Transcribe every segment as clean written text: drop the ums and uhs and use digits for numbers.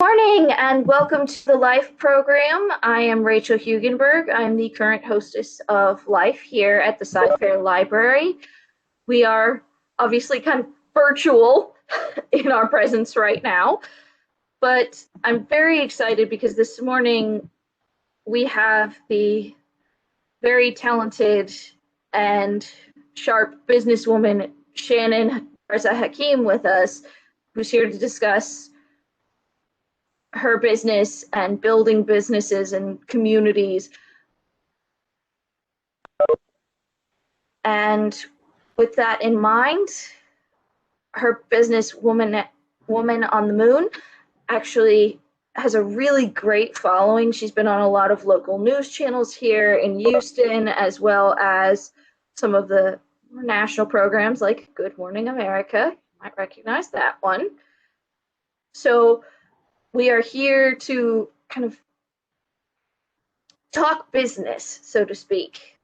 morning and welcome to the Life program. I am Rachel Hugenberg. I'm the current hostess of Life here at the Sci-Fair Library. We are obviously kind of virtual in our presence right now, but I'm very excited because this morning we have the very talented and sharp businesswoman Shannen Garza Hakim with us, who's here to discuss her business and building businesses and communities. And with that in mind, her business Woman on the Moon actually has a really great following. She's been on a lot of local news channels here in Houston, as well as some of the national programs like Good Morning America. You might recognize that one. So we are here to kind of talk business, so to speak.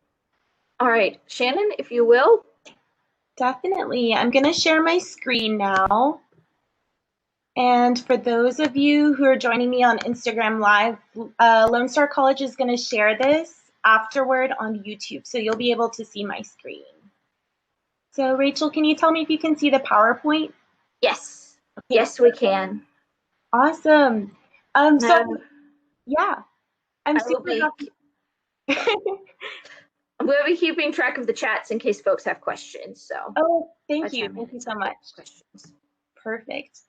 All right, Shannen, if you will. Definitely. I'm going to share my screen now. And for those of you who are joining me on Instagram Live, Lone Star College is going to share this afterward on YouTube, so you'll be able to see my screen. So Rachel, can you tell me if you can see the PowerPoint? Yes. Yes, we can. Awesome. Yeah, I'm super happy. We'll be keeping track of the chats in case folks have questions. So. Oh, thank you. Thank you so much. Questions. Perfect.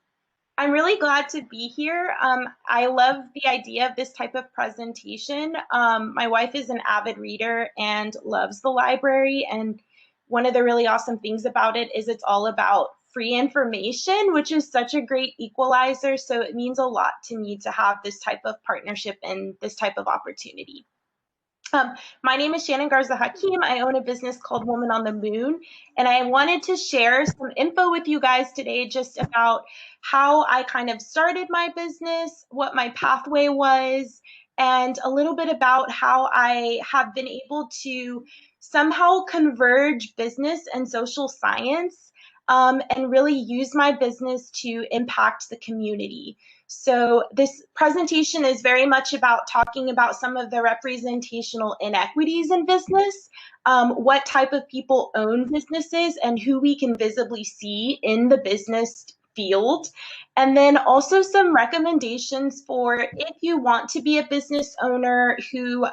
I'm really glad to be here. I love the idea of this type of presentation. My wife is an avid reader and loves the library. And one of the really awesome things about it is it's all about free information, which is such a great equalizer. So it means a lot to me to have this type of partnership and this type of opportunity. My name is Shannen Garza Hakim. I own a business called Woman on the Moon, and I wanted to share some info with you guys today just about how I kind of started my business, what my pathway was, and a little bit about how I have been able to somehow converge business and social science and really use my business to impact the community. So this presentation is very much about talking about some of the representational inequities in business, what type of people own businesses and who we can visibly see in the business field, and then also some recommendations for if you want to be a business owner who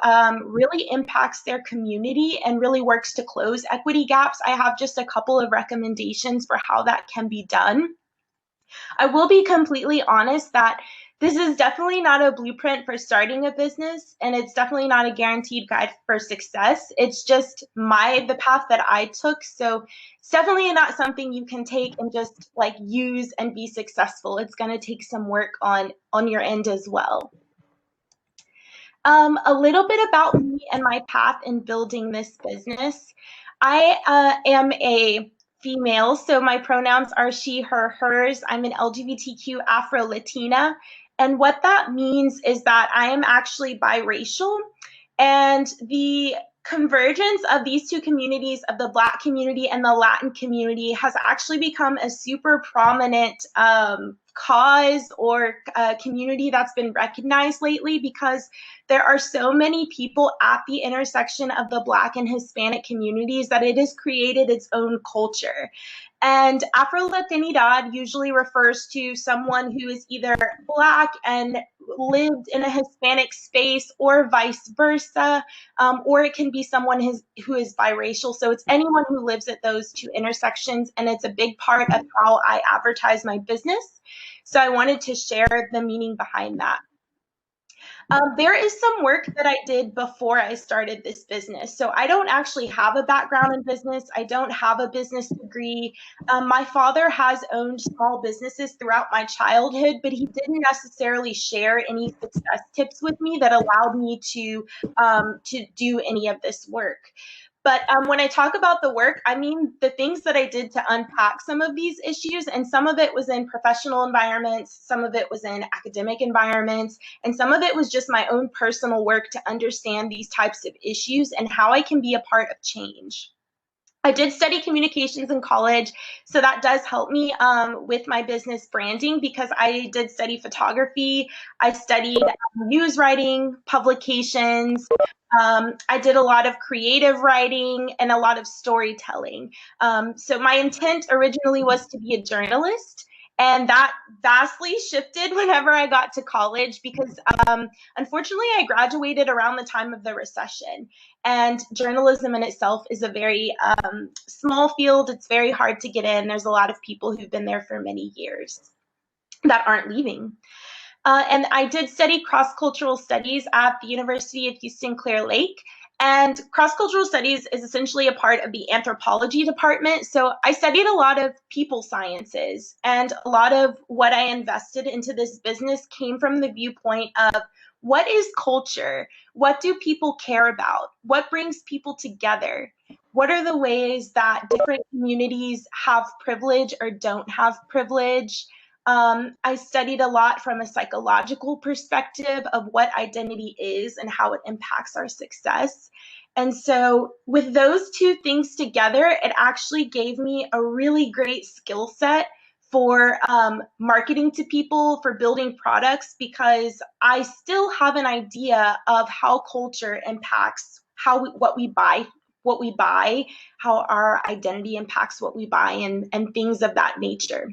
really impacts their community and really works to close equity gaps. I have just a couple of recommendations for how that can be done. I will be completely honest that this is definitely not a blueprint for starting a business, and it's definitely not a guaranteed guide for success. It's just the path that I took. So it's definitely not something you can take and just like use and be successful. It's going to take some work on your end as well. A little bit about me and my path in building this business. I am a female, so my pronouns are she, her, hers. I'm an LGBTQ Afro-Latina. And what that means is that I am actually biracial, and the convergence of these two communities, of the Black community and the Latin community, has actually become a super prominent cause or community that's been recognized lately, because there are so many people at the intersection of the Black and Hispanic communities that it has created its own culture. And Afro-Latinidad usually refers to someone who is either Black and lived in a Hispanic space, or vice versa, or it can be someone who is biracial. So it's anyone who lives at those two intersections, and it's a big part of how I advertise my business. So I wanted to share the meaning behind that. There is some work that I did before I started this business. So I don't actually have a background in business. I don't have a business degree. My father has owned small businesses throughout my childhood, but he didn't necessarily share any success tips with me that allowed me to do any of this work. But when I talk about the work, I mean the things that I did to unpack some of these issues, and some of it was in professional environments, some of it was in academic environments, and some of it was just my own personal work to understand these types of issues and how I can be a part of change. I did study communications in college, so that does help me with my business branding because I did study photography. I studied news writing, publications. I did a lot of creative writing and a lot of storytelling. So my intent originally was to be a journalist, and that vastly shifted whenever I got to college because unfortunately I graduated around the time of the recession. And journalism in itself is a very small field. It's very hard to get in. There's a lot of people who've been there for many years that aren't leaving. And I did study cross-cultural studies at the University of Houston Clear Lake. And cross-cultural studies is essentially a part of the anthropology department. So I studied a lot of people sciences, and a lot of what I invested into this business came from the viewpoint of what is culture? What do people care about? What brings people together? What are the ways that different communities have privilege or don't have privilege? I studied a lot from a psychological perspective of what identity is and how it impacts our success. And so with those two things together, it actually gave me a really great skill set for marketing to people, for building products, because I still have an idea of how culture impacts what we buy, how our identity impacts what we buy, and things of that nature.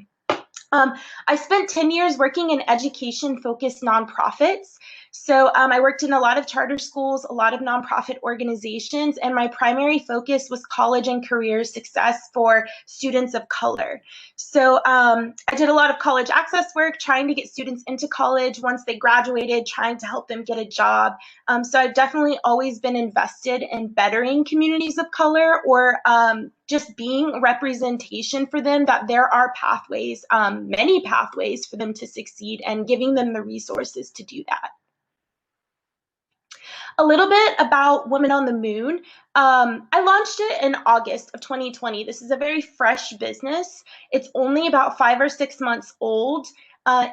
I spent 10 years working in education-focused nonprofits. So I worked in a lot of charter schools, a lot of nonprofit organizations, and my primary focus was college and career success for students of color. So I did a lot of college access work, trying to get students into college once they graduated, trying to help them get a job. So I've definitely always been invested in bettering communities of color, or just being representation for them, that there are pathways, many pathways for them to succeed, and giving them the resources to do that. A little bit about Women on the Moon. I launched it in August of 2020. This is a very fresh business. It's only about 5 or 6 months old.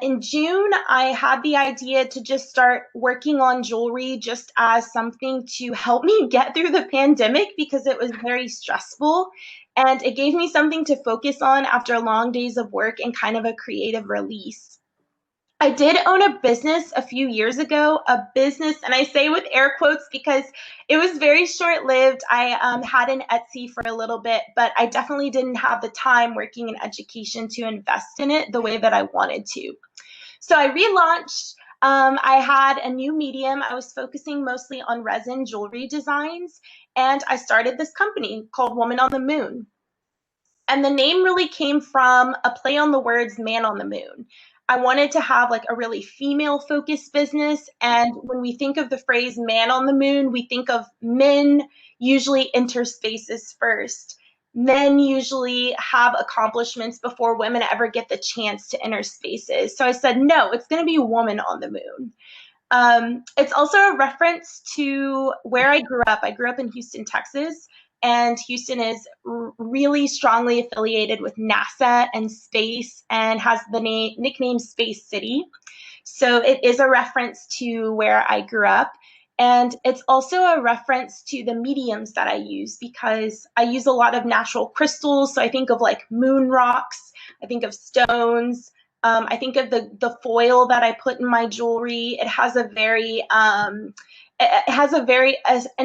In June, I had the idea to just start working on jewelry just as something to help me get through the pandemic, because it was very stressful. And it gave me something to focus on after long days of work and kind of a creative release. I did own a business a few years ago, and I say with air quotes because it was very short-lived. I had an Etsy for a little bit, but I definitely didn't have the time working in education to invest in it the way that I wanted to. So I relaunched. I had a new medium. I was focusing mostly on resin jewelry designs, and I started this company called Woman on the Moon. And the name really came from a play on the words man on the moon. I wanted to have like a really female focused business. And when we think of the phrase man on the moon, we think of men usually enter spaces first. Men usually have accomplishments before women ever get the chance to enter spaces. So I said, no, it's going to be a woman on the moon. It's also a reference to where I grew up. I grew up in Houston, Texas. And Houston is really strongly affiliated with NASA and space, and has the nickname Space City. So it is a reference to where I grew up. And it's also a reference to the mediums that I use, because I use a lot of natural crystals. So I think of like moon rocks, I think of stones, I think of the foil that I put in my jewelry. It has a very an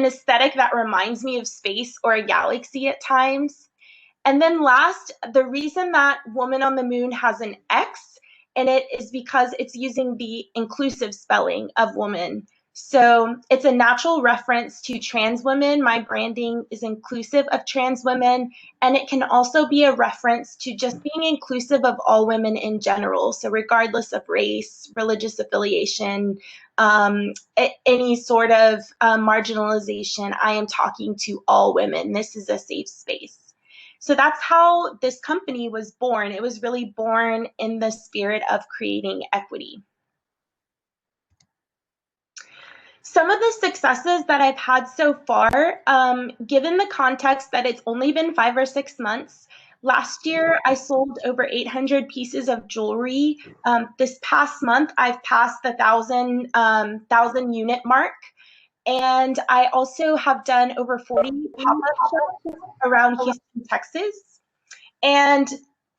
aesthetic that reminds me of space or a galaxy at times. And then last, the reason that Woman on the Moon has an X in it is because it's using the inclusive spelling of woman. So it's a natural reference to trans women. My branding is inclusive of trans women, and it can also be a reference to just being inclusive of all women in general. So regardless of race, religious affiliation, any sort of marginalization, I am talking to all women. This is a safe space. So that's how this company was born. It was really born in the spirit of creating equity. Some of the successes that I've had so far, given the context that it's only been 5 or 6 months, last year I sold over 800 pieces of jewelry. This past month, I've passed the 1,000 unit mark. And I also have done over 40 pop-up shops around Houston, Texas. And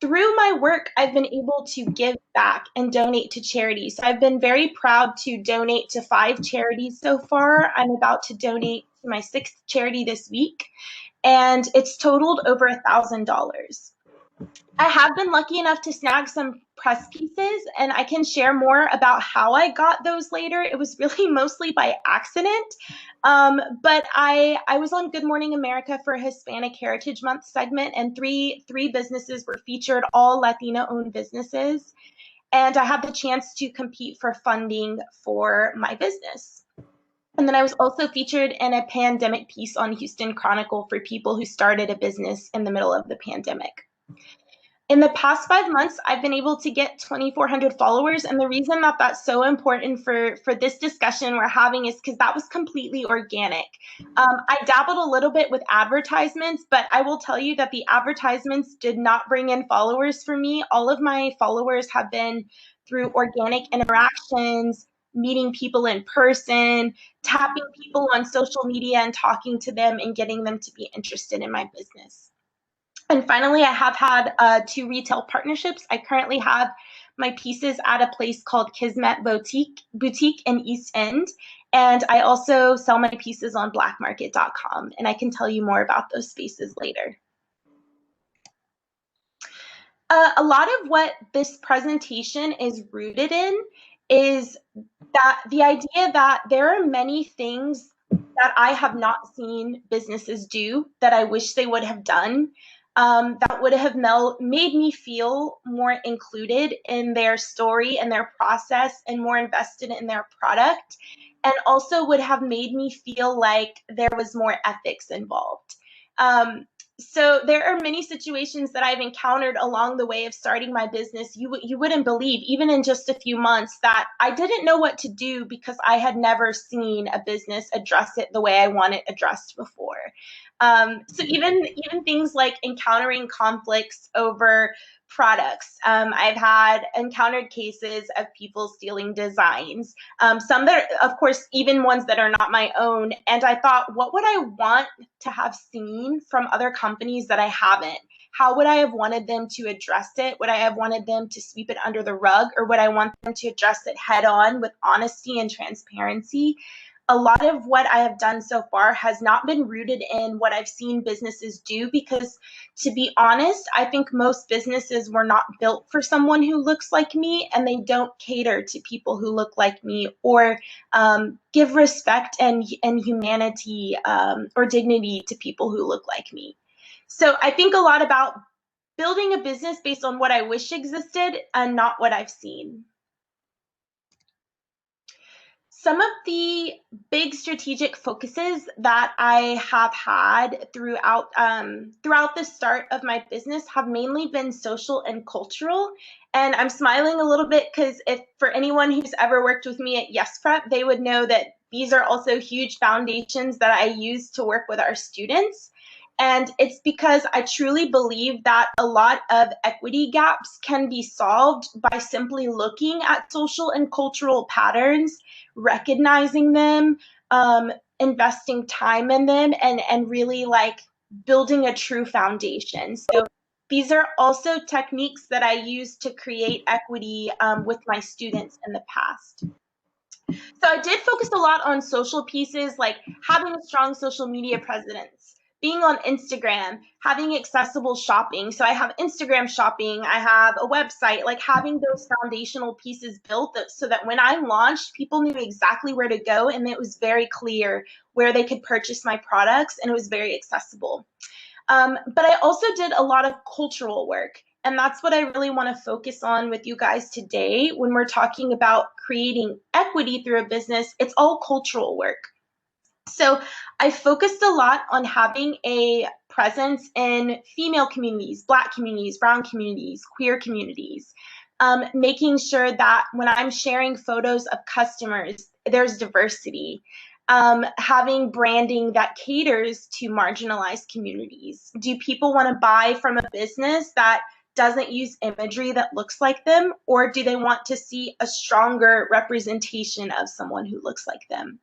through my work, I've been able to give back and donate to charities. So I've been very proud to donate to 5 charities so far. I'm about to donate to my 6th charity this week, and it's totaled over $1,000. I have been lucky enough to snag some press pieces, and I can share more about how I got those later. It was really mostly by accident. But I was on Good Morning America for a Hispanic Heritage Month segment, and three businesses were featured, all Latina-owned businesses. And I had the chance to compete for funding for my business. And then I was also featured in a pandemic piece on Houston Chronicle for people who started a business in the middle of the pandemic. In the past 5 months, I've been able to get 2,400 followers. And the reason that that's so important for this discussion we're having is because that was completely organic. I dabbled a little bit with advertisements, but I will tell you that the advertisements did not bring in followers for me. All of my followers have been through organic interactions, meeting people in person, tapping people on social media and talking to them and getting them to be interested in my business. And finally, I have had 2 retail partnerships. I currently have my pieces at a place called Kismet Boutique in East End. And I also sell my pieces on blackmarket.com. And I can tell you more about those spaces later. A lot of what this presentation is rooted in is that the idea that there are many things that I have not seen businesses do that I wish they would have done, that would have made me feel more included in their story and their process and more invested in their product, and also would have made me feel like there was more ethics involved. So there are many situations that I've encountered along the way of starting my business. You wouldn't believe, even in just a few months, that I didn't know what to do because I had never seen a business address it the way I want it addressed before. So even things like encountering conflicts over products. I've had encountered cases of people stealing designs, some that are, of course, even ones that are not my own. And I thought, what would I want to have seen from other companies that I haven't? How would I have wanted them to address it? Would I have wanted them to sweep it under the rug, or would I want them to address it head on with honesty and transparency? A lot of what I have done so far has not been rooted in what I've seen businesses do, because, to be honest, I think most businesses were not built for someone who looks like me, and they don't cater to people who look like me, or give respect and humanity or dignity to people who look like me. So I think a lot about building a business based on what I wish existed and not what I've seen. Some of the big strategic focuses that I have had throughout the start of my business have mainly been social and cultural. And I'm smiling a little bit because if for anyone who's ever worked with me at Yes Prep, they would know that these are also huge foundations that I use to work with our students. And it's because I truly believe that a lot of equity gaps can be solved by simply looking at social and cultural patterns, recognizing them, investing time in them, and really like building a true foundation. So these are also techniques that I use to create equity with my students in the past. So I did focus a lot on social pieces, like having a strong social media presence, being on Instagram, having accessible shopping. So I have Instagram shopping, I have a website, like having those foundational pieces built so that when I launched, people knew exactly where to go, and it was very clear where they could purchase my products, and it was very accessible. But I also did a lot of cultural work. And that's what I really want to focus on with you guys today. When we're talking about creating equity through a business, it's all cultural work. So I focused a lot on having a presence in female communities, Black communities, brown communities, queer communities, making sure that when I'm sharing photos of customers, there's diversity. Having branding that caters to marginalized communities. Do people want to buy from a business that doesn't use imagery that looks like them, or do they want to see a stronger representation of someone who looks like them?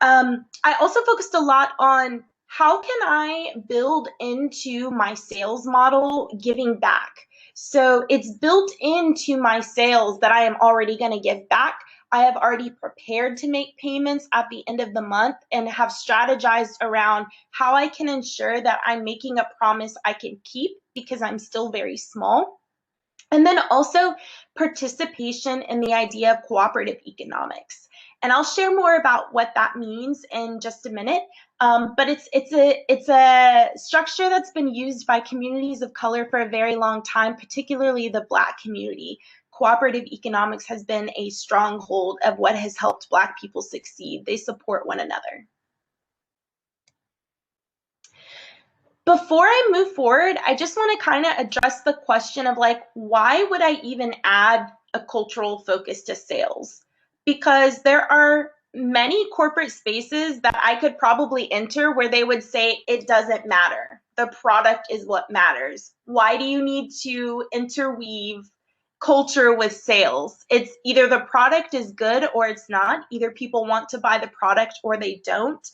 I also focused a lot on how can I build into my sales model giving back. So it's built into my sales that I am already going to give back. I have already prepared to make payments at the end of the month and have strategized around how I can ensure that I'm making a promise I can keep because I'm still very small. And then also participation in the idea of cooperative economics. And I'll share more about what that means in just a minute. But it's a structure that's been used by communities of color for a very long time, particularly the Black community. Cooperative economics has been a stronghold of what has helped Black people succeed. They support one another. Before I move forward, I just want to kind of address the question of like, why would I even add a cultural focus to sales? Because there are many corporate spaces that I could probably enter where they would say it doesn't matter. The product is what matters. Why do you need to interweave culture with sales? It's either the product is good or it's not. Either people want to buy the product or they don't.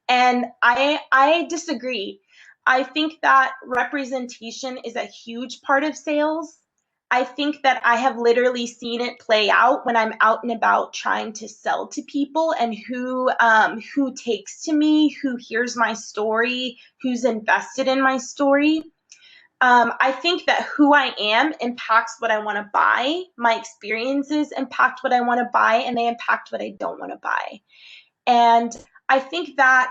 And I disagree. I think that representation is a huge part of sales. I think that I have literally seen it play out when I'm out and about trying to sell to people, and who takes to me, who hears my story, who's invested in my story. I think that who I am impacts what I want to buy. My experiences impact what I want to buy, and they impact what I don't want to buy. And I think that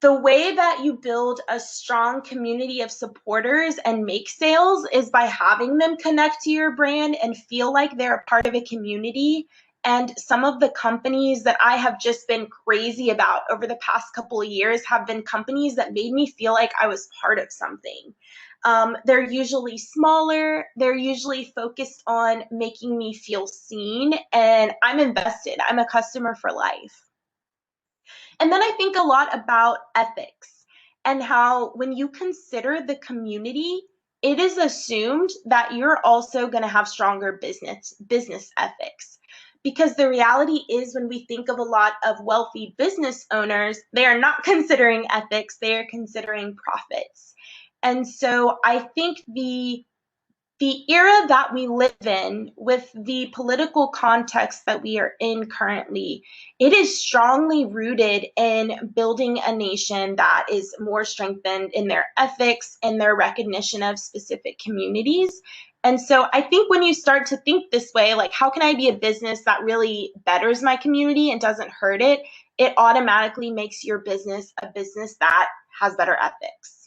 the way that you build a strong community of supporters and make sales is by having them connect to your brand and feel like they're a part of a community. And some of the companies that I have just been crazy about over the past couple of years have been companies that made me feel like I was part of something. They're usually smaller. They're usually focused on making me feel seen, and I'm invested. I'm a customer for life. And then I think a lot about ethics and how when you consider the community, it is assumed that you're also going to have stronger business ethics. Because the reality is, when we think of a lot of wealthy business owners, they are not considering ethics, they are considering profits. And so I think the era that we live in, with the political context that we are in currently, it is strongly rooted in building a nation that is more strengthened in their ethics and their recognition of specific communities. And so I think when you start to think this way, like, how can I be a business that really betters my community and doesn't hurt it? It automatically makes your business a business that has better ethics.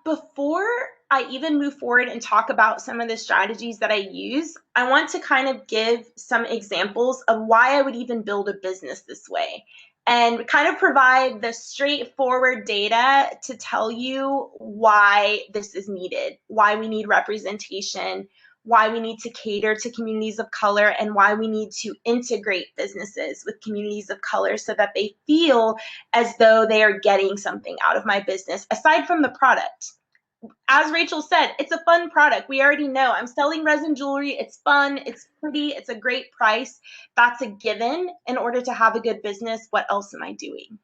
Before I even move forward and talk about some of the strategies that I use, I want to kind of give some examples of why I would even build a business this way, and kind of provide the straightforward data to tell you why this is needed, why we need representation, why we need to cater to communities of color, and why we need to integrate businesses with communities of color so that they feel as though they are getting something out of my business aside from the product. As Rachel said, it's a fun product. We already know I'm selling resin jewelry. It's fun, it's pretty, it's a great price. That's a given. In order to have a good business, what else am I doing?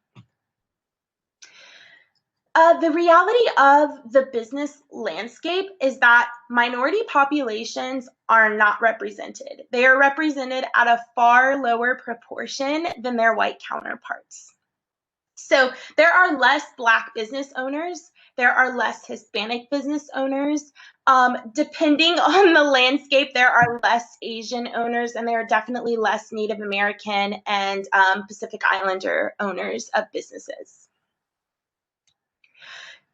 The reality of the business landscape is that minority populations are not represented. They are represented at a far lower proportion than their white counterparts. So there are less Black business owners. There are less Hispanic business owners. Depending on the landscape, there are less Asian owners, and there are definitely less Native American and Pacific Islander owners of businesses.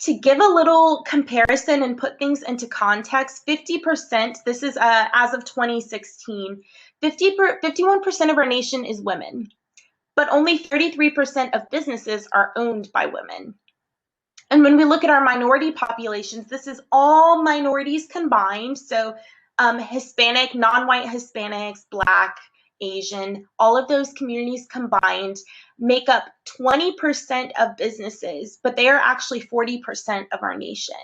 To give a little comparison and put things into context, 50%, this is as of 2016, 51% of our nation is women, but only 33% of businesses are owned by women. And when we look at our minority populations, this is all minorities combined, so Hispanic, non-white Hispanics, Black, Asian, all of those communities combined make up 20% of businesses, but they are actually 40% of our nation.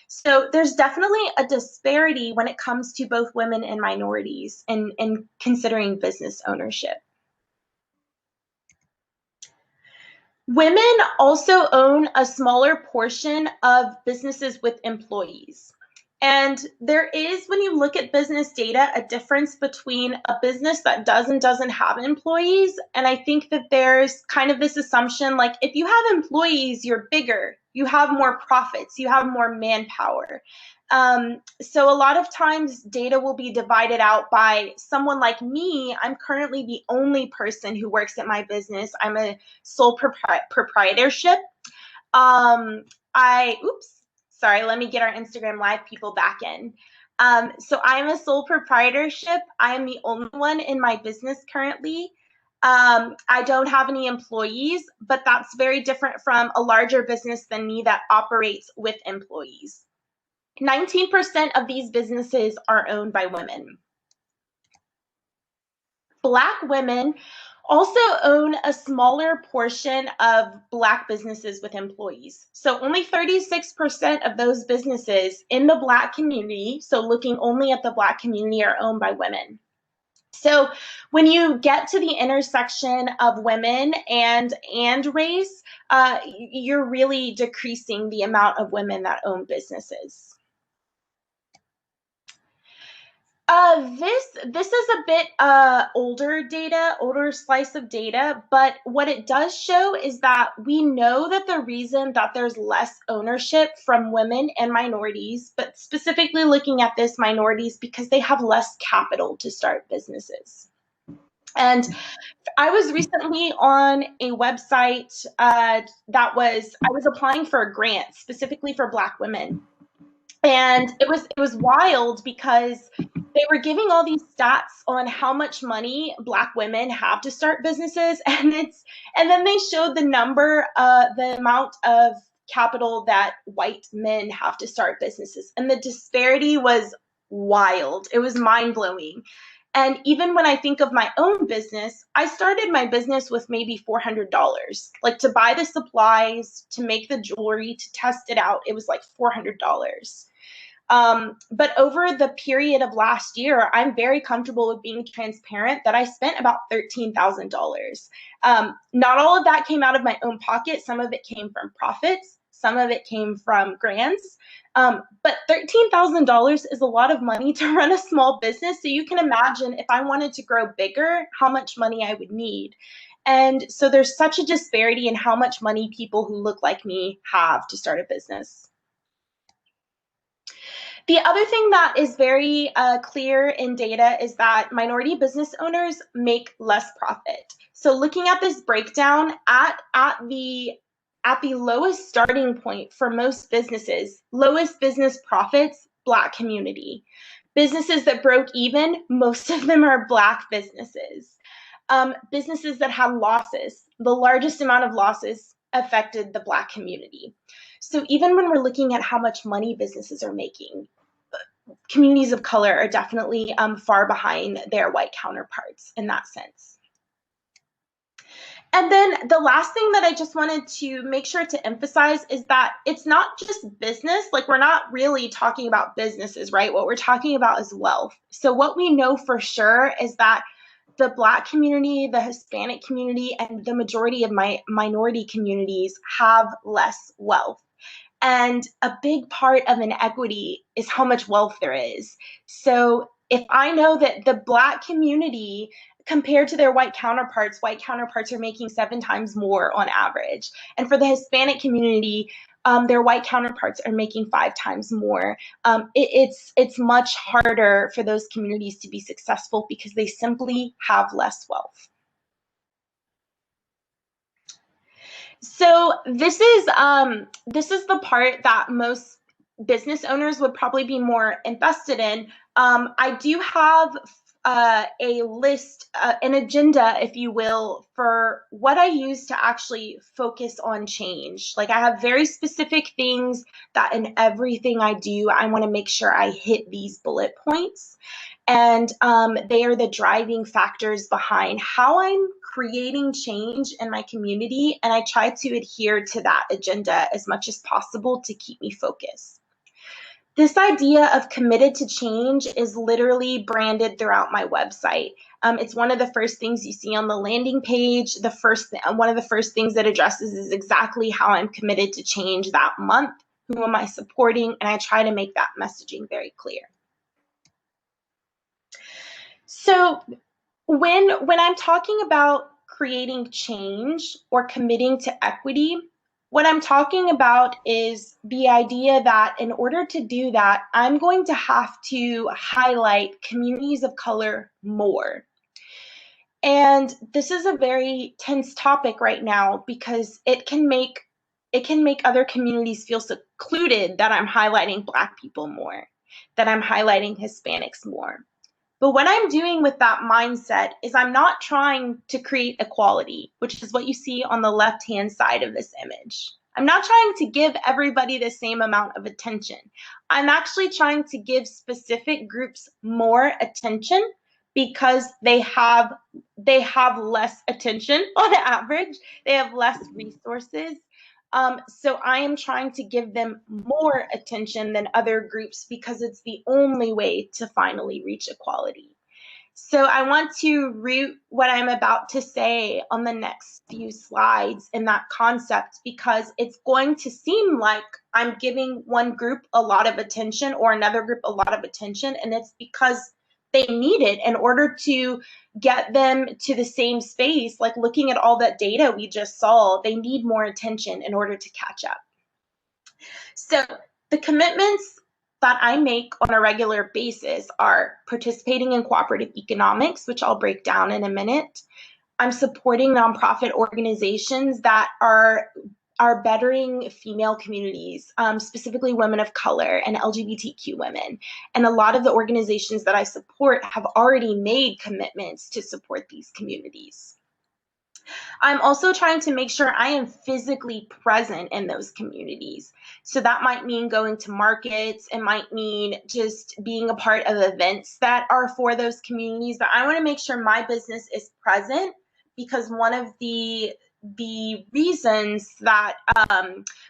So there's definitely a disparity when it comes to both women and minorities in considering business ownership. Women also own a smaller portion of businesses with employees. And there is, when you look at business data, a difference between a business that does and doesn't have employees. And I think that there's kind of this assumption, like if you have employees, you're bigger, you have more profits, you have more manpower. So a lot of times data will be divided out by someone like me. I'm currently the only person who works at my business. I'm a sole proprietorship. Sorry, let me get our Instagram Live people back in. So I'm a sole proprietorship. I am the only one in my business currently. I don't have any employees, but that's very different from a larger business than me that operates with employees. 19% of these businesses are owned by women. Black women also own a smaller portion of Black businesses with employees. So only 36% of those businesses in the Black community, so looking only at the Black community, are owned by women. So when you get to the intersection of women and race, you're really decreasing the amount of women that own businesses. This is a bit older slice of data, but what it does show is that we know that the reason that there's less ownership from women and minorities, but specifically looking at this minorities, because they have less capital to start businesses. And I was recently on a website I was applying for a grant specifically for Black women. And it was wild because they were giving all these stats on how much money Black women have to start businesses, and then they showed the amount of capital that white men have to start businesses, and the disparity was wild. It was mind-blowing. And even when I think of my own business, I started my business with maybe $400. Like to buy the supplies, to make the jewelry, to test it out, it was like $400. But over the period of last year, I'm very comfortable with being transparent that I spent about $13,000. Not all of that came out of my own pocket. Some of it came from profits. Some of it came from grants. But $13,000 is a lot of money to run a small business. So you can imagine if I wanted to grow bigger, how much money I would need. And so there's such a disparity in how much money people who look like me have to start a business. The other thing that is very clear in data is that minority business owners make less profit. So looking at this breakdown at the lowest starting point for most businesses, lowest business profits, Black community. Businesses that broke even, most of them are Black businesses. Businesses that had losses, the largest amount of losses affected the Black community. So even when we're looking at how much money businesses are making, communities of color are definitely far behind their white counterparts in that sense. And then the last thing that I just wanted to make sure to emphasize is that it's not just business. Like, we're not really talking about businesses, right? What we're talking about is wealth. So what we know for sure is that the Black community, the Hispanic community, and the majority of minority communities have less wealth. And a big part of inequity is how much wealth there is. So if I know that the Black community, compared to their white counterparts are making 7 times more on average. And for the Hispanic community, their white counterparts are making 5 times more. It's much harder for those communities to be successful because they simply have less wealth. So this is the part that most business owners would probably be more invested in. I do have a list, an agenda, if you will, for what I use to actually focus on change. Like, I have very specific things that in everything I do, I want to make sure I hit these bullet points. And they are the driving factors behind how I'm creating change in my community. And I try to adhere to that agenda as much as possible to keep me focused. This idea of committed to change is literally branded throughout my website. It's one of the first things you see on the landing page. One of the first things that addresses is exactly how I'm committed to change that month. Who am I supporting? And I try to make that messaging very clear. So when I'm talking about creating change or committing to equity, what I'm talking about is the idea that in order to do that, I'm going to have to highlight communities of color more. And this is a very tense topic right now because it can make other communities feel secluded that I'm highlighting Black people more, that I'm highlighting Hispanics more. But what I'm doing with that mindset is I'm not trying to create equality, which is what you see on the left-hand side of this image. I'm not trying to give everybody the same amount of attention. I'm actually trying to give specific groups more attention because they have less attention on average. They have less resources. So I am trying to give them more attention than other groups because it's the only way to finally reach equality. So I want to root what I'm about to say on the next few slides in that concept because it's going to seem like I'm giving one group a lot of attention or another group a lot of attention, and it's because they need it in order to get them to the same space. Like looking at all that data we just saw, they need more attention in order to catch up. So the commitments that I make on a regular basis are participating in cooperative economics, which I'll break down in a minute. I'm supporting nonprofit organizations that are bettering female communities, specifically women of color and LGBTQ women. And a lot of the organizations that I support have already made commitments to support these communities. I'm also trying to make sure I am physically present in those communities. So that might mean going to markets, it might mean just being a part of events that are for those communities, but I want to make sure my business is present because one of the reasons that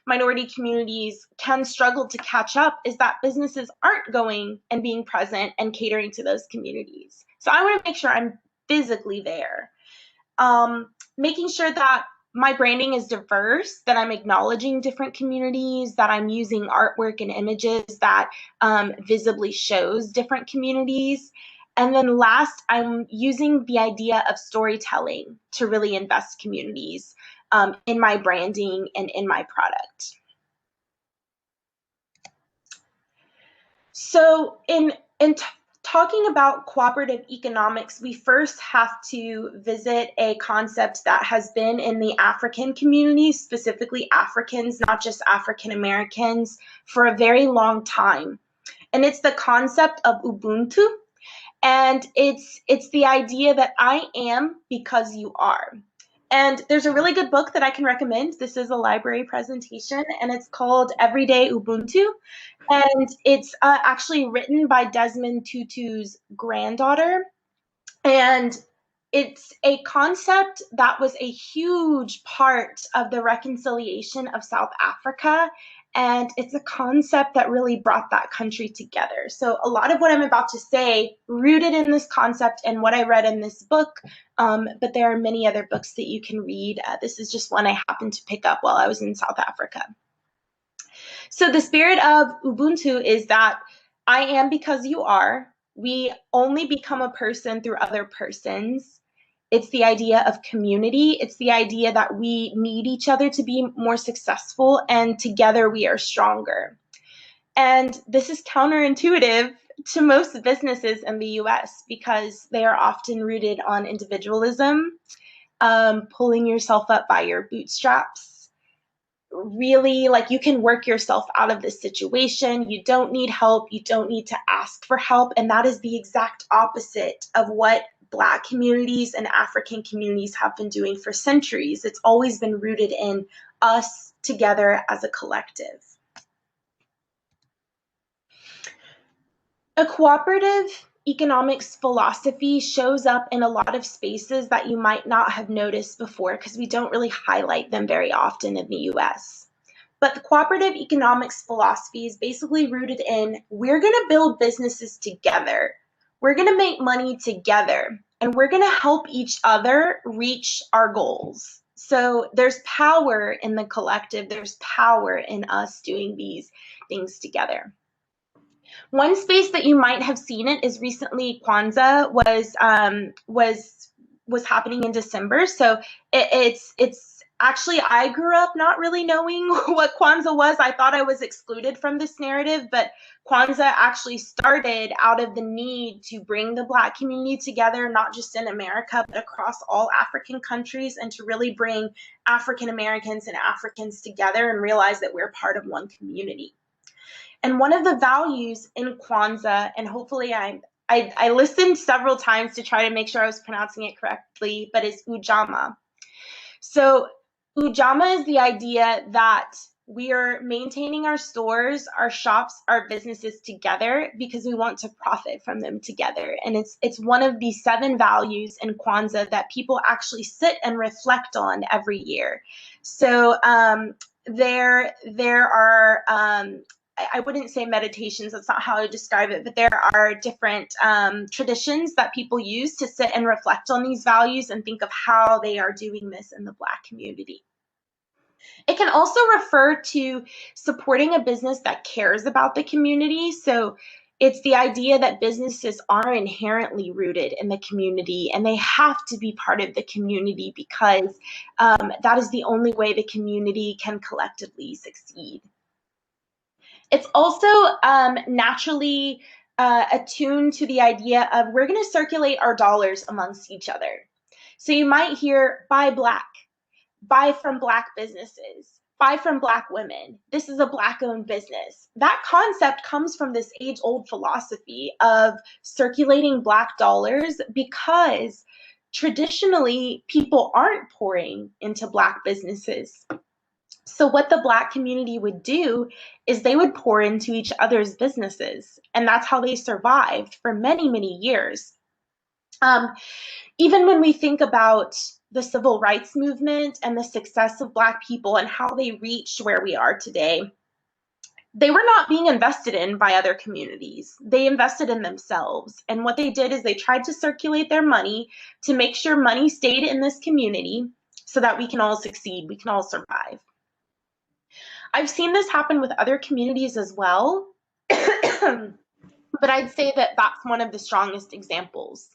minority communities can struggle to catch up is that businesses aren't going and being present and catering to those communities. So I want to make sure I'm physically there. Making sure that my branding is diverse, that I'm acknowledging different communities, that I'm using artwork and images that visibly shows different communities. And then last, I'm using the idea of storytelling to really invest communities in my branding and in my product. So in talking about cooperative economics, we first have to visit a concept that has been in the African communities, specifically Africans, not just African Americans, for a very long time. And it's the concept of Ubuntu. And it's the idea that I am because you are. And there's a really good book that I can recommend. This is a library presentation, and it's called Everyday Ubuntu. And it's actually written by Desmond Tutu's granddaughter. And it's a concept that was a huge part of the reconciliation of South Africa. And it's a concept that really brought that country together. So a lot of what I'm about to say rooted in this concept and what I read in this book, but there are many other books that you can read. This is just one I happened to pick up while I was in South Africa. So the spirit of Ubuntu is that I am because you are. We only become a person through other persons. It's the idea of community. It's the idea that we need each other to be more successful, and together we are stronger. And this is counterintuitive to most businesses in the US because they are often rooted on individualism, pulling yourself up by your bootstraps. Really, like, you can work yourself out of this situation. You don't need help. You don't need to ask for help. And that is the exact opposite of what Black communities and African communities have been doing for centuries. It's always been rooted in us together as a collective. A cooperative economics philosophy shows up in a lot of spaces that you might not have noticed before because we don't really highlight them very often in the US. But the cooperative economics philosophy is basically rooted in, we're going to build businesses together. We're going to make money together, and we're going to help each other reach our goals. So there's power in the collective. There's power in us doing these things together. One space that you might have seen it is recently Kwanzaa was happening in December. So it's actually, I grew up not really knowing what Kwanzaa was. I thought I was excluded from this narrative, but Kwanzaa actually started out of the need to bring the Black community together, not just in America, but across all African countries, and to really bring African Americans and Africans together and realize that we're part of one community. And one of the values in Kwanzaa, and hopefully I listened several times to try to make sure I was pronouncing it correctly, but it's Ujamaa. So Ujamaa is the idea that we are maintaining our stores, our shops, our businesses together because we want to profit from them together. And it's one of the 7 values in Kwanzaa that people actually sit and reflect on every year. So there are I wouldn't say meditations, that's not how I describe it, but there are different traditions that people use to sit and reflect on these values and think of how they are doing this in the Black community. It can also refer to supporting a business that cares about the community. So it's the idea that businesses are inherently rooted in the community, and they have to be part of the community because that is the only way the community can collectively succeed. It's also naturally attuned to the idea of, we're going to circulate our dollars amongst each other. So you might hear, buy Black, buy from Black businesses, buy from Black women. This is a Black-owned business. That concept comes from this age-old philosophy of circulating Black dollars because traditionally people aren't pouring into Black businesses. So what the Black community would do is they would pour into each other's businesses, and that's how they survived for many, many years. Even when we think about the civil rights movement and the success of Black people and how they reached where we are today, they were not being invested in by other communities. They invested in themselves. And what they did is they tried to circulate their money to make sure money stayed in this community so that we can all succeed, we can all survive. I've seen this happen with other communities as well, but I'd say that that's one of the strongest examples.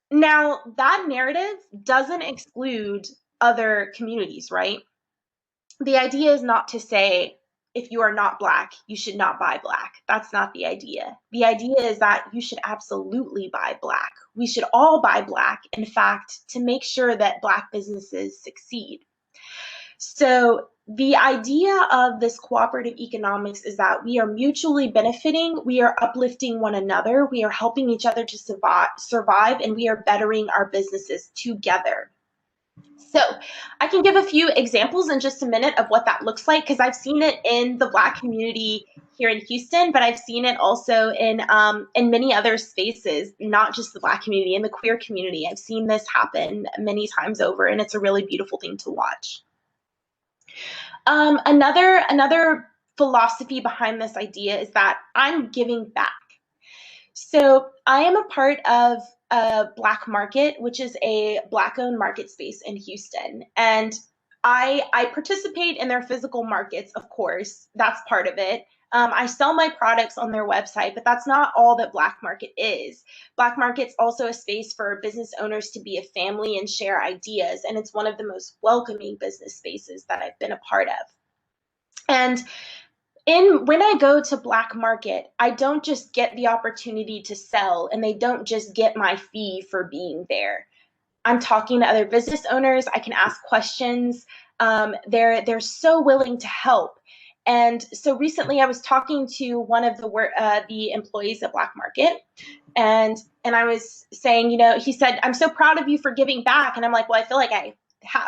Now, that narrative doesn't exclude other communities, right? The idea is not to say, if you are not Black, you should not buy Black. That's not the idea. The idea is that you should absolutely buy Black. We should all buy Black, in fact, to make sure that Black businesses succeed. So the idea of this cooperative economics is that we are mutually benefiting, we are uplifting one another, we are helping each other to survive, and we are bettering our businesses together. So I can give a few examples in just a minute of what that looks like, because I've seen it in the Black community here in Houston, but I've seen it also in many other spaces, not just the Black community, in the queer community. I've seen this happen many times over, and it's a really beautiful thing to watch. Another philosophy behind this idea is that I'm giving back. So I am a part of a Black Market, which is a Black-owned market space in Houston. And I participate in their physical markets, of course, that's part of it. I sell my products on their website, but that's not all that Black Market is. Black Market's also a space for business owners to be a family and share ideas, and it's one of the most welcoming business spaces that I've been a part of. And when I go to Black Market, I don't just get the opportunity to sell, and they don't just get my fee for being there. I'm talking to other business owners. I can ask questions. They're so willing to help. And so recently I was talking to one of the employees at Black Market, and I was saying, you know, he said, I'm so proud of you for giving back. And I'm like, well, I feel like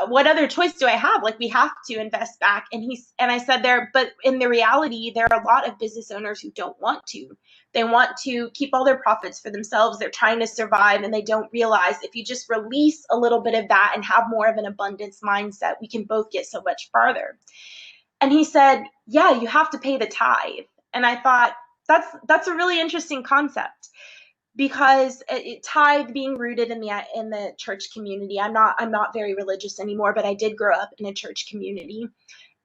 what other choice do I have? Like, we have to invest back. And I said but in the reality, there are a lot of business owners who don't want to. They want to keep all their profits for themselves. They're trying to survive, and they don't realize if you just release a little bit of that and have more of an abundance mindset, we can both get so much farther. And he said, yeah, you have to pay the tithe. And I thought, that's a really interesting concept, because tithe being rooted in the church community. I'm not very religious anymore, but I did grow up in a church community,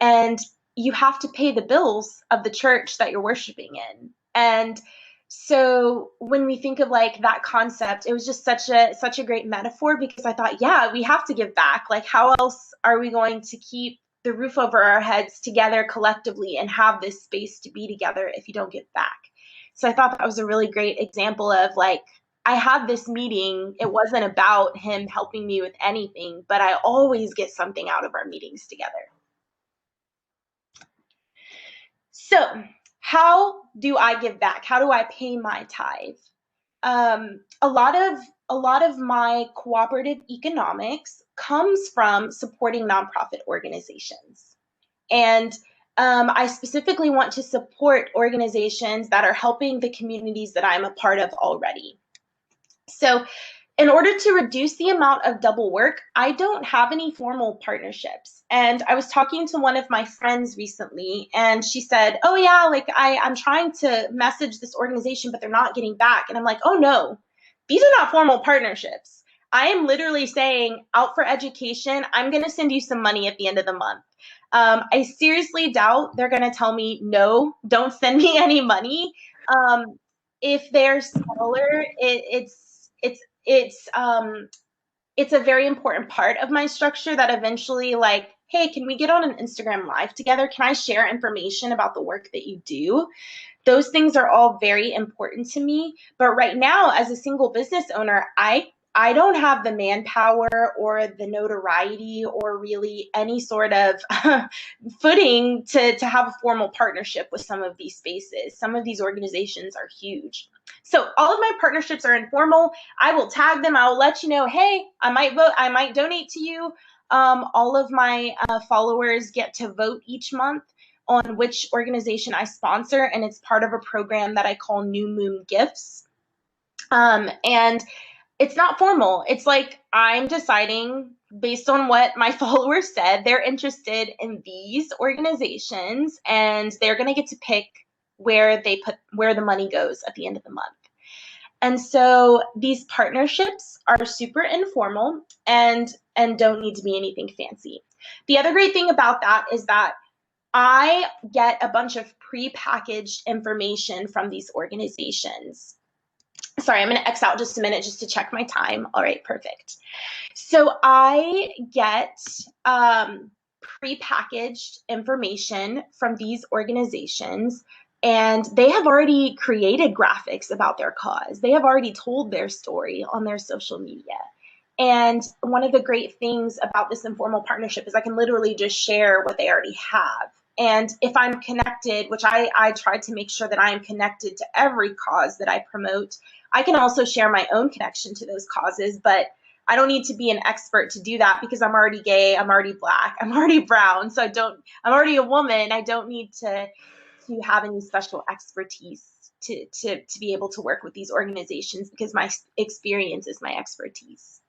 and you have to pay the bills of the church that you're worshiping in. And so when we think of like that concept, it was just such a great metaphor, because I thought, yeah, we have to give back. Like, how else are we going to keep the roof over our heads together collectively and have this space to be together if you don't give back? So I thought that was a really great example of like, I had this meeting. It wasn't about him helping me with anything, but I always get something out of our meetings together. So how do I give back? How do I pay my tithe? A lot of my cooperative economics comes from supporting nonprofit organizations. And I specifically want to support organizations that are helping the communities that I'm a part of already. So in order to reduce the amount of double work, I don't have any formal partnerships. And I was talking to one of my friends recently, and she said, oh yeah, like I'm trying to message this organization, but they're not getting back. And I'm like, oh no, these are not formal partnerships. I am literally saying, out for education, I'm going to send you some money at the end of the month. I seriously doubt they're going to tell me, no, don't send me any money. If they're smaller, it's a very important part of my structure that eventually, like, hey, can we get on an Instagram live together? Can I share information about the work that you do? Those things are all very important to me. But right now, as a single business owner, I don't have the manpower or the notoriety or really any sort of footing to have a formal partnership with some of these spaces. Some of these organizations are huge. So all of my partnerships are informal. I will tag them. I will let you know, hey, I might donate to you. All of my followers get to vote each month on which organization I sponsor, and it's part of a program that I call New Moon Gifts. And it's not formal. It's like I'm deciding based on what my followers said. They're interested in these organizations, and they're going to get to pick where the money goes at the end of the month. And so these partnerships are super informal and don't need to be anything fancy. The other great thing about that is that I get a bunch of pre-packaged information from these organizations. Sorry, I'm going to X out just a minute just to check my time. All right, perfect. So I get pre-packaged information from these organizations, and they have already created graphics about their cause. They have already told their story on their social media. And one of the great things about this informal partnership is I can literally just share what they already have. And if I'm connected, which I try to make sure that I am connected to every cause that I promote, I can also share my own connection to those causes, but I don't need to be an expert to do that because I'm already gay, I'm already Black, I'm already brown, so I'm already a woman. I don't need to have any special expertise to be able to work with these organizations because my experience is my expertise.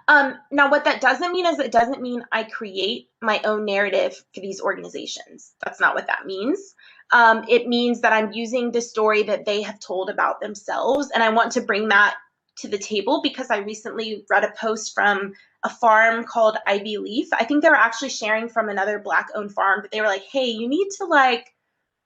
Now, what that doesn't mean is it doesn't mean I create my own narrative for these organizations. That's not what that means. It means that I'm using the story that they have told about themselves, and I want to bring that to the table because I recently read a post from a farm called Ivy Leaf. I think they were actually sharing from another Black-owned farm, but they were like, hey, you need to like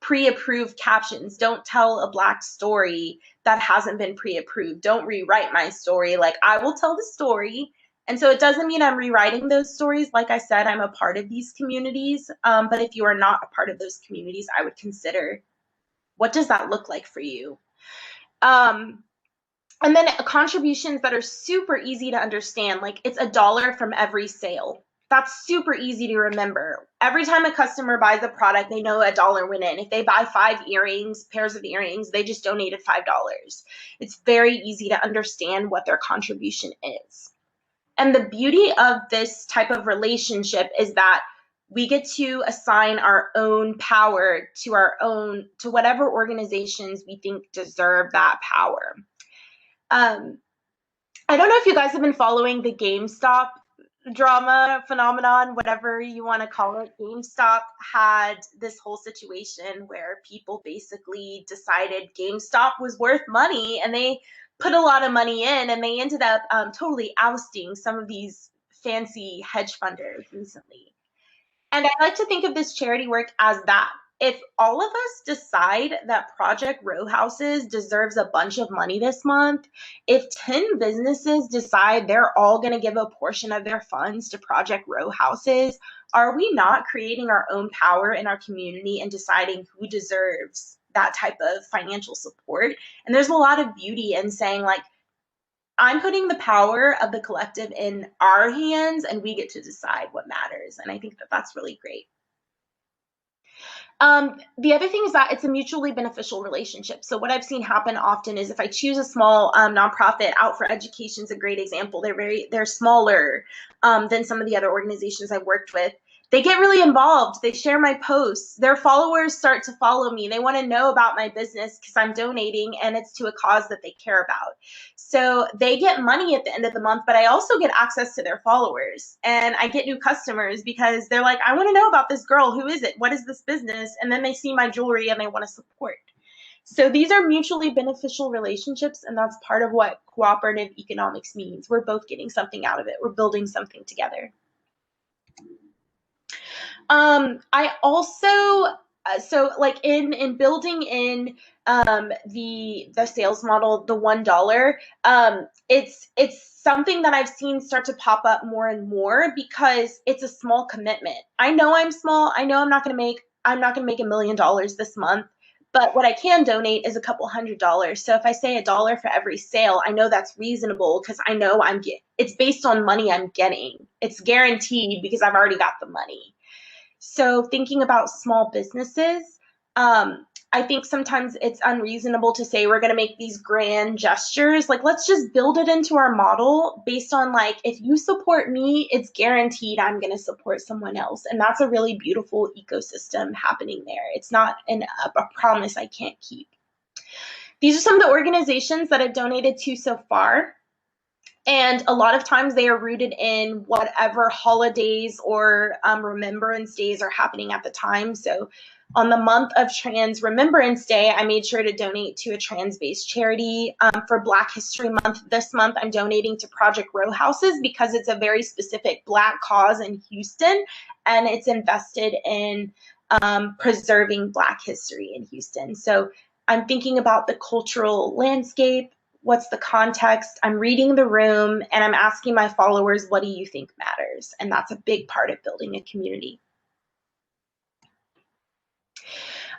pre-approved captions. Don't tell a Black story that hasn't been pre-approved. Don't rewrite my story. Like, I will tell the story. And so it doesn't mean I'm rewriting those stories. Like I said, I'm a part of these communities. But if you are not a part of those communities, I would consider, what does that look like for you? And then contributions that are super easy to understand, like it's $1 from every sale. That's super easy to remember. Every time a customer buys a product, they know $1 went in. If they buy 5 pairs of earrings, they just donated $5. It's very easy to understand what their contribution is. And the beauty of this type of relationship is that we get to assign our own power to whatever organizations we think deserve that power. I don't know if you guys have been following the GameStop drama phenomenon, whatever you want to call it, GameStop had this whole situation where people basically decided GameStop was worth money, and they put a lot of money in, and they ended up totally ousting some of these fancy hedge funders recently. And I like to think of this charity work as that. If all of us decide that Project Row Houses deserves a bunch of money this month, if 10 businesses decide they're all going to give a portion of their funds to Project Row Houses, are we not creating our own power in our community and deciding who deserves that type of financial support? And there's a lot of beauty in saying, like, I'm putting the power of the collective in our hands, and we get to decide what matters. And I think that that's really great. The other thing is that it's a mutually beneficial relationship. So what I've seen happen often is if I choose a small nonprofit, Out for Education is a great example. They're smaller than some of the other organizations I've worked with. They get really involved. They share my posts. Their followers start to follow me. They want to know about my business because I'm donating and it's to a cause that they care about. So they get money at the end of the month, but I also get access to their followers, and I get new customers because they're like, I want to know about this girl. Who is it? What is this business? And then they see my jewelry and they want to support. So these are mutually beneficial relationships, and that's part of what cooperative economics means. We're both getting something out of it. We're building something together. I also so like in building in the sales model, the $1, it's something that I've seen start to pop up more and more because it's a small commitment. I know I'm small. I know I'm not going to make $1 million this month, but what I can donate is a couple $100. So if I say $1 for every sale, I know that's reasonable because I know it's based on money I'm getting. It's guaranteed because I've already got the money. So thinking about small businesses, I think sometimes it's unreasonable to say we're going to make these grand gestures. Like, let's just build it into our model based on, like, if you support me, it's guaranteed I'm going to support someone else. And that's a really beautiful ecosystem happening there. It's not a promise I can't keep. These are some of the organizations that I've donated to so far. And a lot of times they are rooted in whatever holidays or remembrance days are happening at the time. So on the month of Trans Remembrance Day, I made sure to donate to a trans-based charity. For Black History Month this month, I'm donating to Project Row Houses because it's a very specific Black cause in Houston, and it's invested in preserving Black history in Houston. So I'm thinking about the cultural landscape. What's the context? I'm reading the room, and I'm asking my followers, what do you think matters? And that's a big part of building a community.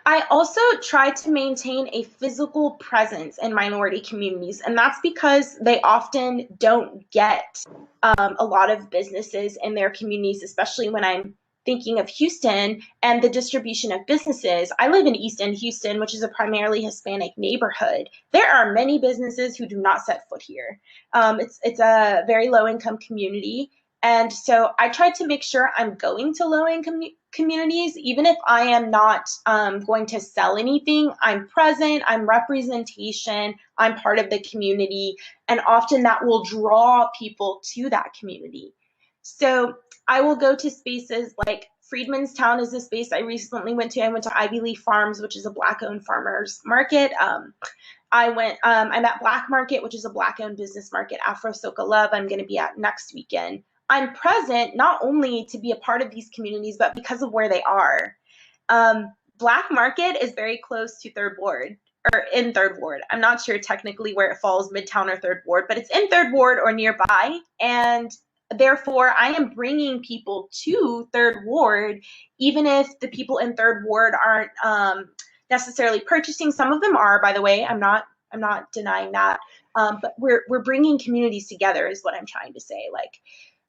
I also try to maintain a physical presence in minority communities, and that's because they often don't get a lot of businesses in their communities, especially when I'm thinking of Houston and the distribution of businesses. I live in East End Houston, which is a primarily Hispanic neighborhood. There are many businesses who do not set foot here. It's a very low-income community. And so I try to make sure I'm going to low-income communities, even if I am not going to sell anything. I'm present, I'm representation, I'm part of the community, and often that will draw people to that community. So I will go to spaces like Freedmanstown is a space I recently went to. I went to Ivy Leaf Farms, which is a Black-owned farmers market. I'm at Black Market, which is a Black-owned business market. Afro Soca Love, I'm going to be at next weekend. I'm present not only to be a part of these communities, but because of where they are. Black Market is very close to Third Ward, or in Third Ward. I'm not sure technically where it falls, Midtown or Third Ward, but it's in Third Ward or nearby. And therefore, I am bringing people to Third Ward, even if the people in Third Ward aren't necessarily purchasing. Some of them are, by the way. I'm not denying that. But we're bringing communities together, is what I'm trying to say. Like,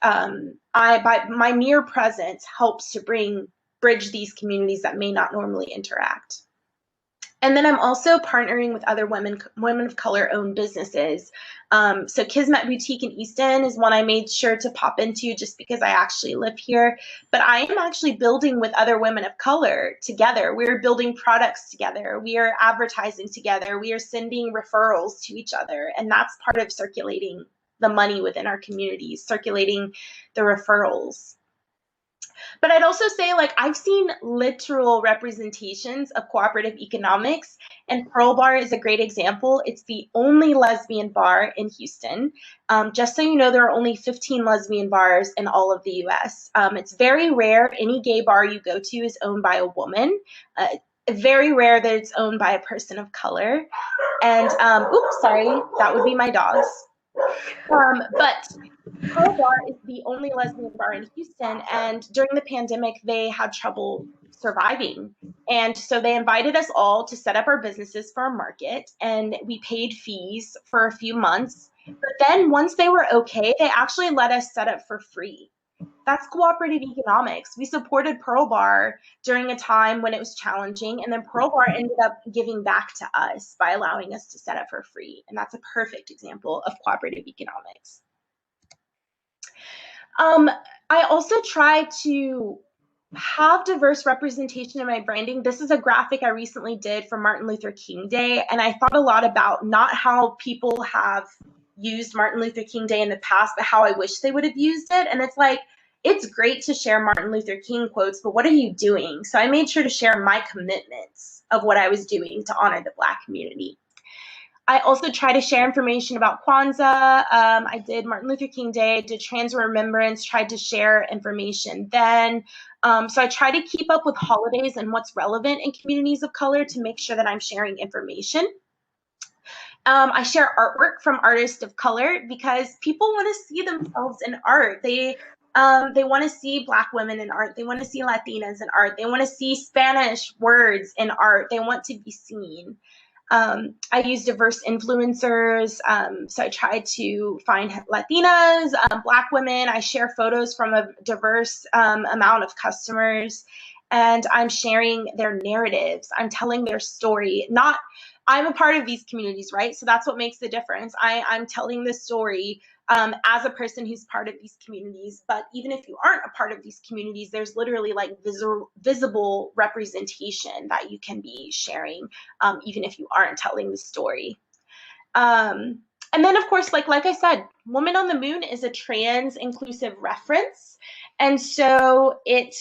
by my mere presence helps to bridge these communities that may not normally interact. And then I'm also partnering with other women of color owned businesses. So Kismet Boutique in Easton is one I made sure to pop into just because I actually live here. But I am actually building with other women of color together. We're building products together. We are advertising together. We are sending referrals to each other. And that's part of circulating the money within our communities, circulating the referrals. But I'd also say, like, I've seen literal representations of cooperative economics, and Pearl Bar is a great example. It's the only lesbian bar in Houston. Just so you know, there are only 15 lesbian bars in all of the US. It's very rare any gay bar you go to is owned by a woman. Very rare that it's owned by a person of color. And, oops, sorry, that would be my dogs. But Pearl Bar is the only lesbian bar in Houston, and during the pandemic, they had trouble surviving. And so they invited us all to set up our businesses for a market, and we paid fees for a few months. But then once they were okay, they actually let us set up for free. That's cooperative economics. We supported Pearl Bar during a time when it was challenging, and then Pearl Bar ended up giving back to us by allowing us to set up for free. And that's a perfect example of cooperative economics. I also try to have diverse representation in my branding. This is a graphic I recently did for Martin Luther King Day, and I thought a lot about not how people have used Martin Luther King Day in the past, but how I wish they would have used it. And it's like, it's great to share Martin Luther King quotes, but what are you doing? So I made sure to share my commitments of what I was doing to honor the Black community. I also try to share information about Kwanzaa. I did Martin Luther King Day, did Trans Remembrance, tried to share information then. So I try to keep up with holidays and what's relevant in communities of color to make sure that I'm sharing information. I share artwork from artists of color because people want to see themselves in art. They want to see Black women in art. They want to see Latinas in art. They want to see Spanish words in art. They want to be seen. I use diverse influencers, so I try to find Latinas, Black women. I share photos from a diverse amount of customers, and I'm sharing their narratives. I'm telling their story. I'm a part of these communities, right? So that's what makes the difference. I'm telling the story as a person who's part of these communities. But even if you aren't a part of these communities, there's literally like visible representation that you can be sharing, even if you aren't telling the story. And then, of course, like I said, Woman on the Moon is a trans inclusive reference. And so it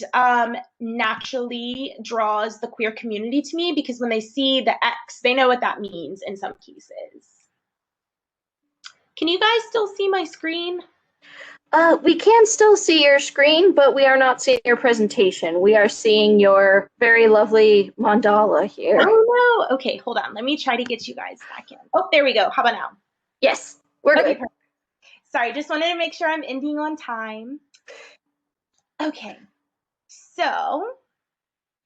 naturally draws the queer community to me because when they see the X, they know what that means in some cases. Can you guys still see my screen? We can still see your screen, but we are not seeing your presentation. We are seeing your very lovely mandala here. Oh no, okay, hold on. Let me try to get you guys back in. Oh, there we go. How about now? Yes, we're okay, good. Perfect. Sorry, just wanted to make sure I'm ending on time. Okay, so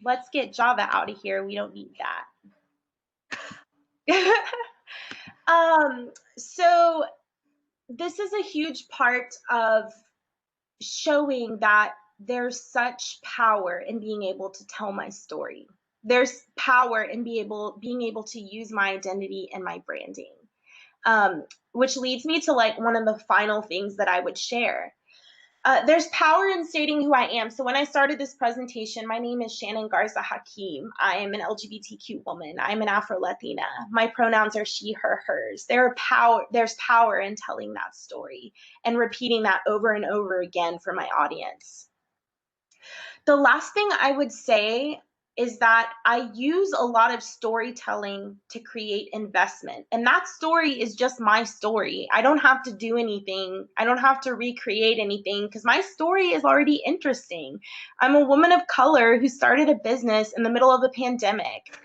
let's get Java out of here. We don't need that. So this is a huge part of showing that there's such power in being able to tell my story. There's power in being able to use my identity and my branding, which leads me to like one of the final things that I would share. There's power in stating who I am. So when I started this presentation, my name is Shannen Garza Hakim. I am an LGBTQ woman. I'm an Afro-Latina. My pronouns are she, her, hers. There's power in telling that story and repeating that over and over again for my audience. The last thing I would say is that I use a lot of storytelling to create investment. And that story is just my story. I don't have to do anything. I don't have to recreate anything because my story is already interesting. I'm a woman of color who started a business in the middle of a pandemic.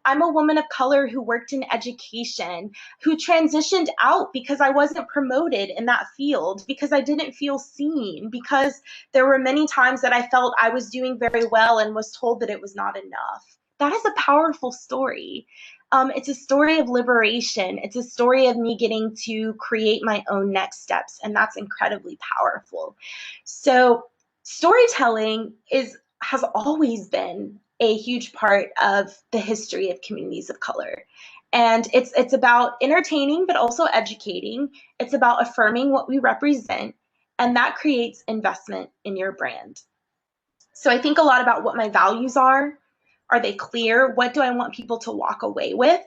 I'm a woman of color who worked in education, who transitioned out because I wasn't promoted in that field, because I didn't feel seen, because there were many times that I felt I was doing very well and was told that it was not enough. That is a powerful story. It's a story of liberation. It's a story of me getting to create my own next steps, and that's incredibly powerful. So storytelling has always been a huge part of the history of communities of color. And it's about entertaining, but also educating. It's about affirming what we represent, and that creates investment in your brand. So I think a lot about what my values are. Are they clear? What do I want people to walk away with?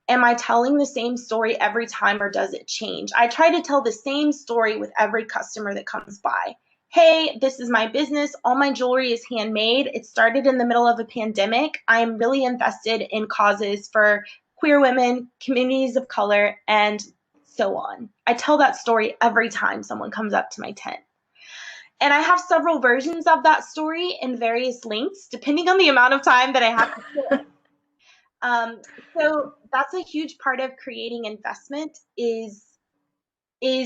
am I telling the same story every time or does it change? I try to tell the same story with every customer that comes by. Hey, this is my business. All my jewelry is handmade. It started in the middle of a pandemic. I'm really invested in causes for queer women, communities of color, and so on. I tell that story every time someone comes up to my tent. And I have several versions of that story in various links, depending on the amount of time that I have to share. So that's a huge part of creating investment is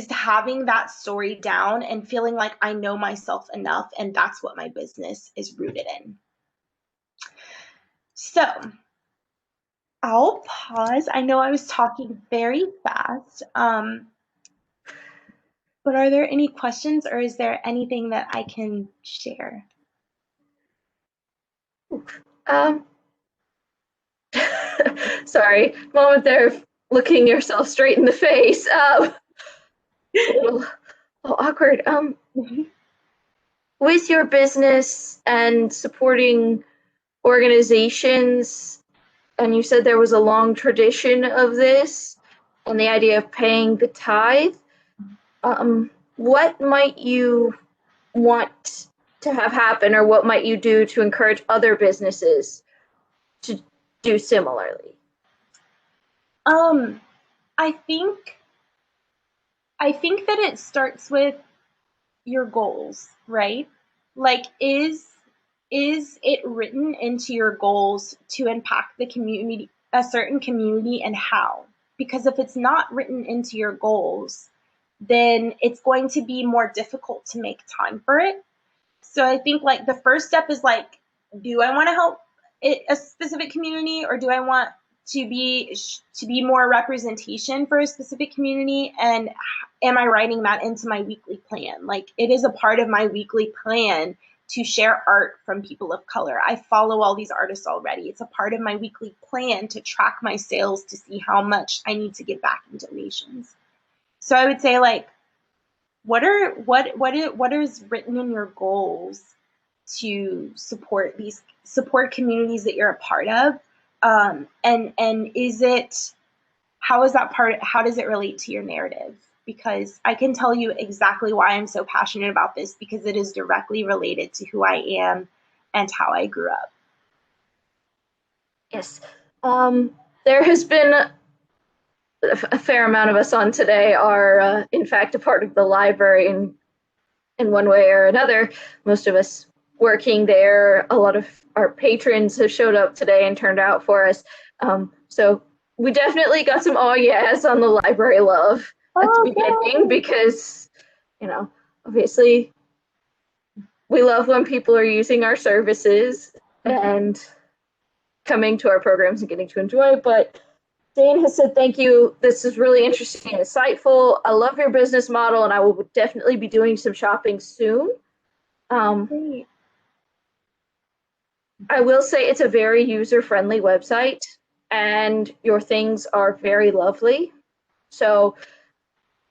having that story down and feeling like I know myself enough, and that's what my business is rooted in. So I'll pause. I know I was talking very fast, but are there any questions or is there anything that I can share? Sorry, moment there of looking yourself straight in the face. A little awkward. With your business and supporting organizations, and you said there was a long tradition of this, and the idea of paying the tithe, what might you want to have happen, or what might you do to encourage other businesses to do similarly? I think that it starts with your goals, right? Like, is it written into your goals to impact the community, a certain community, and how? Because if it's not written into your goals, then it's going to be more difficult to make time for it. So I think like the first step is like, do I want to help a specific community, or do I want to be more representation for a specific community, and am I writing that into my weekly plan? Like, it is a part of my weekly plan to share art from people of color. I follow all these artists already. It's a part of my weekly plan to track my sales to see how much I need to give back in donations. So I would say, like, what is written in your goals to support communities that you're a part of, and is it, how does it relate to your narrative? Because I can tell you exactly why I'm so passionate about this, because it is directly related to who I am and how I grew up. Yes. There has been a fair amount of us on today are, in fact, a part of the library in one way or another. Most of us working there. A lot of our patrons have showed up today and turned out for us. So we definitely got some oh yes on the library love at the beginning, because, you know, obviously we love when people are using our services and coming to our programs and getting to enjoy it. But Dane has said, thank you. This is really interesting and insightful. I love your business model, and I will definitely be doing some shopping soon. I will say it's a very user-friendly website, and your things are very lovely. So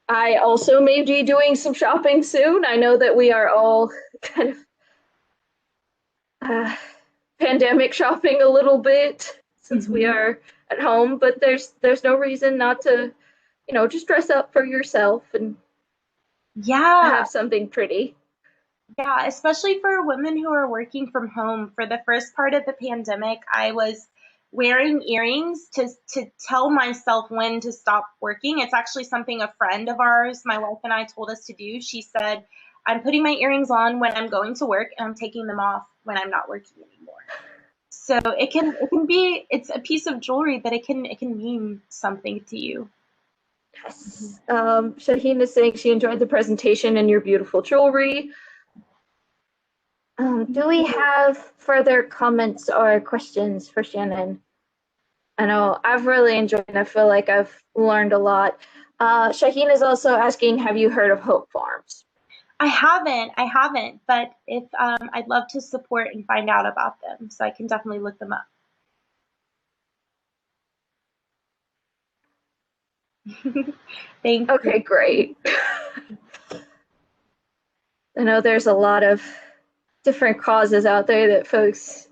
I also may be doing some shopping soon. I know that we are all kind of pandemic shopping a little bit since we are at home, but there's no reason not to, just dress up for yourself and have something pretty. Yeah, especially for women who are working from home. For the first part of the pandemic, I was wearing earrings to tell myself when to stop working. It's actually something a friend of ours, my wife and I, told us to do. She said, I'm putting my earrings on when I'm going to work, and I'm taking them off when I'm not working anymore. So it can be, it's a piece of jewelry, but it can mean something to you. Yes. Shaheen is saying she enjoyed the presentation and your beautiful jewelry. Do we have further comments or questions for Shannen? I know I've really enjoyed it. I feel like I've learned a lot. Shaheen is also asking, have you heard of Hope Farms? I haven't, but if I'd love to support and find out about them, so I can definitely look them up. Thank you. Okay, great. I know there's a lot of different causes out there that folks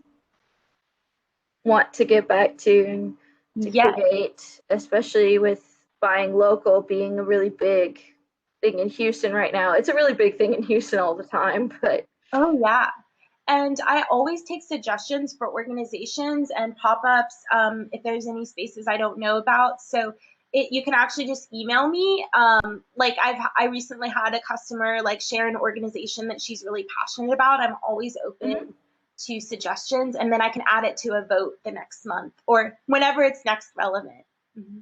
want to get back to, and to Yes. create, especially with buying local being a really big thing in Houston right now. It's a really big thing in Houston all the time, but Oh, yeah. And I always take suggestions for organizations and pop-ups if there's any spaces I don't know about. So you can actually just email me. Like I recently had a customer like share an organization that she's really passionate about. I'm always open to suggestions, and then I can add it to a vote the next month or whenever it's next relevant. Mm-hmm.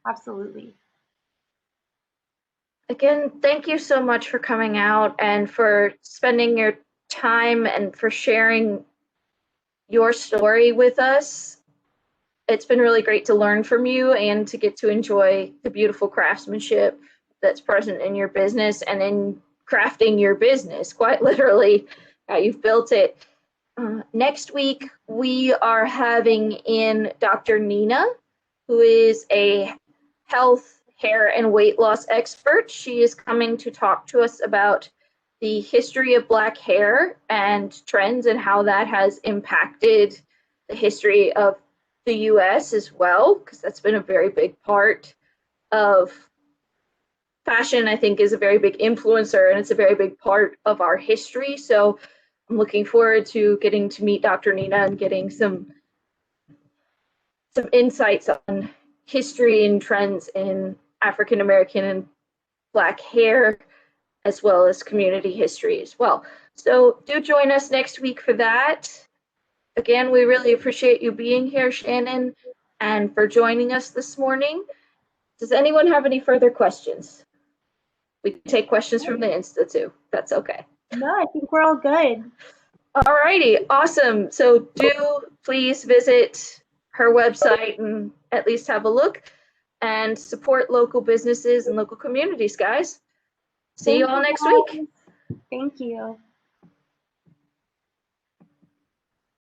Absolutely. again, thank you so much for coming out and for spending your time and for sharing your story with us. It's been really great to learn from you and to get to enjoy the beautiful craftsmanship that's present in your business and in crafting your business, quite literally, how you've built it. Next week, we are having in Dr. Nina, who is a health, hair, and weight loss expert. She is coming to talk to us about the history of Black hair and trends and how that has impacted the history of the US as well, because that's been a very big part of fashion. I think is a very big influencer and it's a very big part of our history. So I'm looking forward to getting to meet Dr. Nina and getting some insights on history and trends in African American and Black hair, as well as community history as well. So do join us next week for that. Again, we really appreciate you being here, Shannen, and for joining us this morning. Does anyone have any further questions? We can take questions from the Insta too. That's okay. No, I think we're all good. All righty, awesome. So do please visit her website and at least have a look and support local businesses and local communities, guys. See you all next week. Thank you.